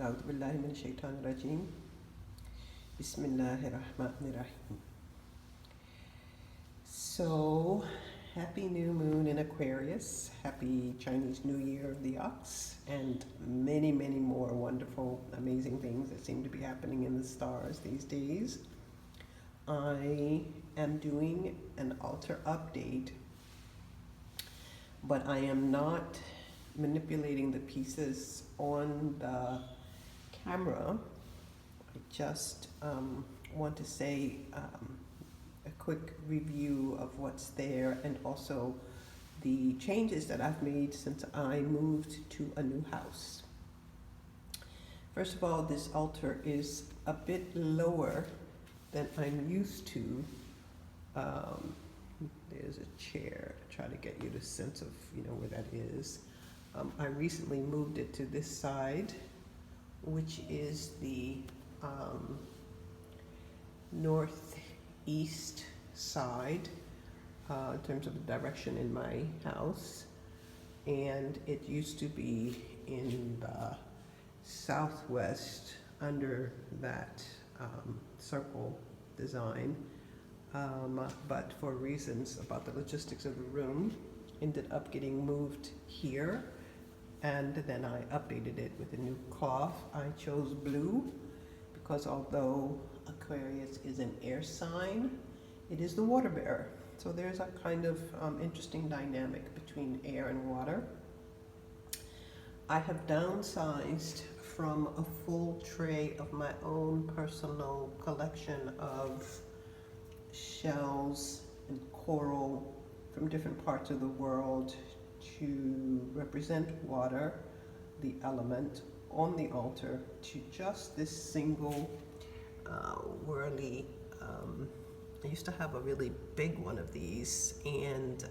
أعوذ بالله من الشيطان الرجيم. بسم الله الرحمن الرحيم. So, happy new moon in Aquarius, happy Chinese New Year of the Ox, and many, many more wonderful, amazing things that seem to be happening in the stars these days. I am doing an altar update, but I am not manipulating the pieces on the camera. I just want to say a quick review of what's there and also the changes that I've made since I moved to a new house. First of all, this altar is a bit lower than I'm used to. There's a chair to try to get you the sense of where that is. I recently moved it to this side, which is the northeast side in terms of the direction in my house, and it used to be in the southwest under that circle design, but for reasons about the logistics of the room, ended up getting moved here. And then I updated it with a new cloth. I chose blue because although Aquarius is an air sign, it is the water bearer. So there's a kind of interesting dynamic between air and water. I have downsized from a full tray of my own personal collection of shells and coral from different parts of the world to represent water, the element, on the altar, to just this single whirly. I used to have a really big one of these, and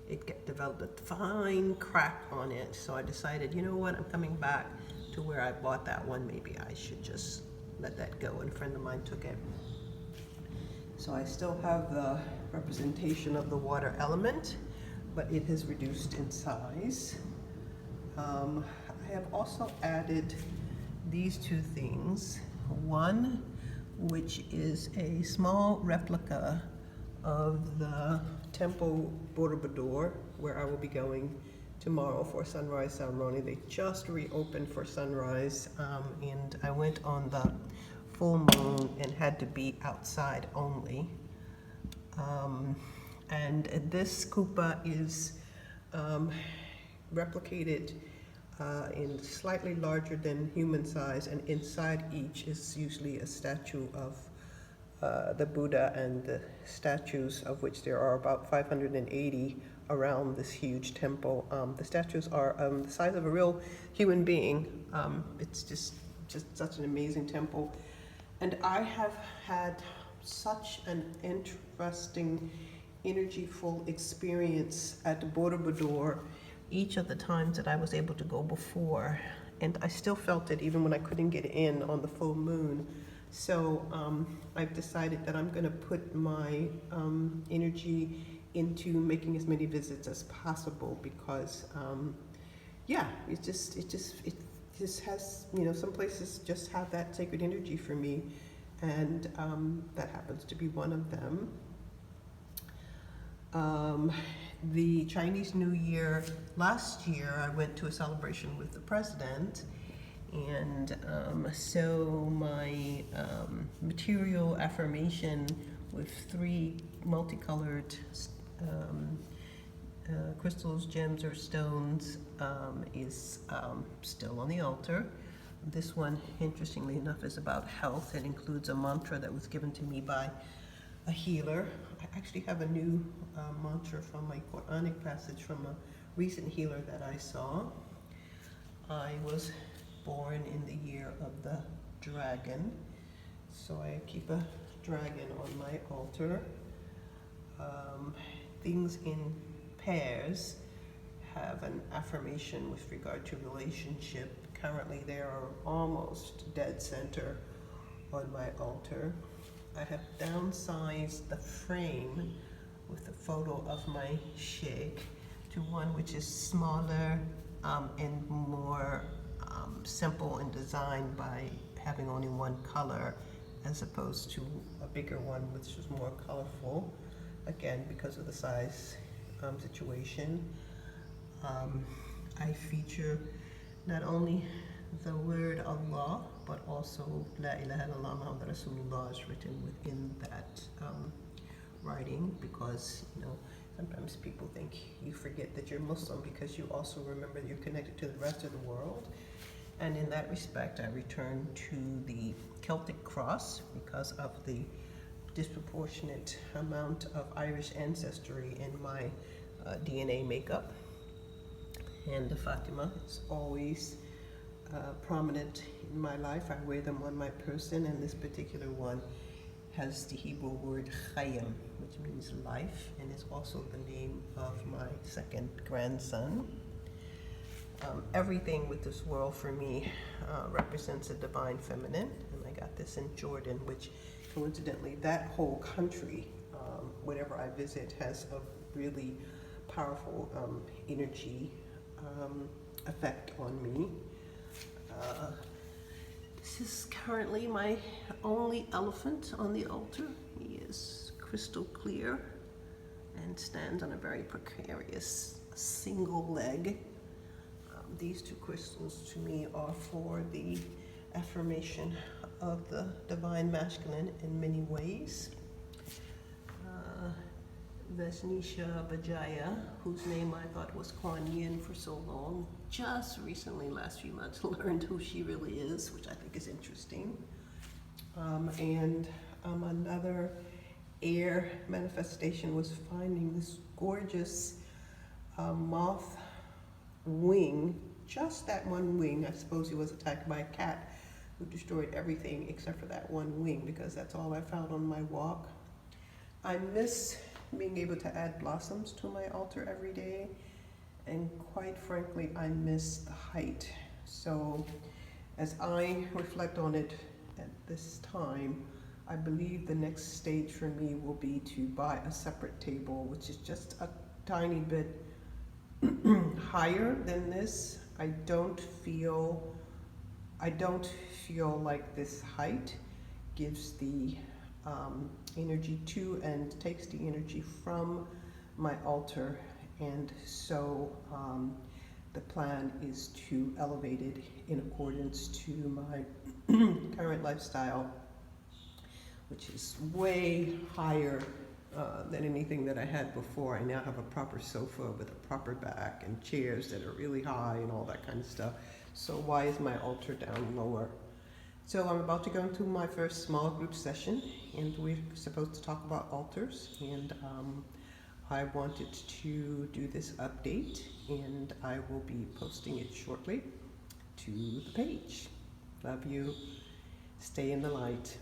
it developed a fine crack on it. So I decided, you know what, I'm coming back to where I bought that one. Maybe I should just let that go. And a friend of mine took it. So I still have the representation of the water element, but it has reduced in size. I have also added these two things. One, which is a small replica of the Temple Borobudur, where I will be going tomorrow for a sunrise ceremony. They just reopened for sunrise, and I went on the full moon and had to be outside only. And this kupa is replicated in slightly larger than human size, and inside each is usually a statue of the Buddha, and the statues, of which there are about 580 around this huge temple. The statues are the size of a real human being. It's just such an amazing temple. And I have had such an interesting, energyful experience at Borobudur each of the times that I was able to go before, and I still felt it even when I couldn't get in on the full moon. So I've decided that I'm going to put my energy into making as many visits as possible, because it just has, some places just have that sacred energy for me, and that happens to be one of them. The Chinese New Year, last year I went to a celebration with the president, and so my material affirmation with 3 multicolored crystals, gems, or stones is still on the altar. This one, interestingly enough, is about health and includes a mantra that was given to me by a healer. I actually have a new mantra from my Quranic passage from a recent healer that I saw. I was born in the year of the dragon, so I keep a dragon on my altar. Things in pairs have an affirmation with regard to relationship. Currently, they are almost dead center on my altar. I have downsized the frame with a photo of my sheikh to one which is smaller and more simple in design by having only one color as opposed to a bigger one which is more colorful, again because of the size situation. I feature not only the word Allah, but also La ilaha illallah Muhammad Rasulullah is written within that writing, because sometimes people think you forget that you're Muslim because you also remember that you're connected to the rest of the world. And in that respect, I return to the Celtic cross because of the disproportionate amount of Irish ancestry in my DNA makeup. And the Fatima is always prominent in my life. I wear them on my person, and this particular one has the Hebrew word Chayim, which means life, and is also the name of my second grandson. Everything with this world for me represents a divine feminine, and I got this in Jordan, which coincidentally that whole country, whenever I visit, has a really powerful energy effect on me. This is currently my only elephant on the altar. He is crystal clear and stands on a very precarious single leg. These two crystals to me are for the affirmation of the divine masculine in many ways. Vesnisha Bajaya, whose name I thought was Kuan Yin for so long, just recently, last few months, learned who she really is, which I think is interesting. Another air manifestation was finding this gorgeous moth wing, just that one wing. I suppose he was attacked by a cat who destroyed everything except for that one wing, because that's all I found on my walk. I miss being able to add blossoms to my altar every day, and quite frankly I miss the height. So as I reflect on it at this time, I believe the next stage for me will be to buy a separate table, which is just a tiny bit higher than this. I don't feel like this height gives the energy to and takes the energy from my altar, and so the plan is to elevate it in accordance to my current lifestyle, which is way higher than anything that I had before. I now have a proper sofa with a proper back and chairs that are really high and all that kind of stuff. So why is my altar down lower? So I'm about to go into my first small group session, and we're supposed to talk about altars, and I wanted to do this update, and I will be posting it shortly to the page. Love you. Stay in the light.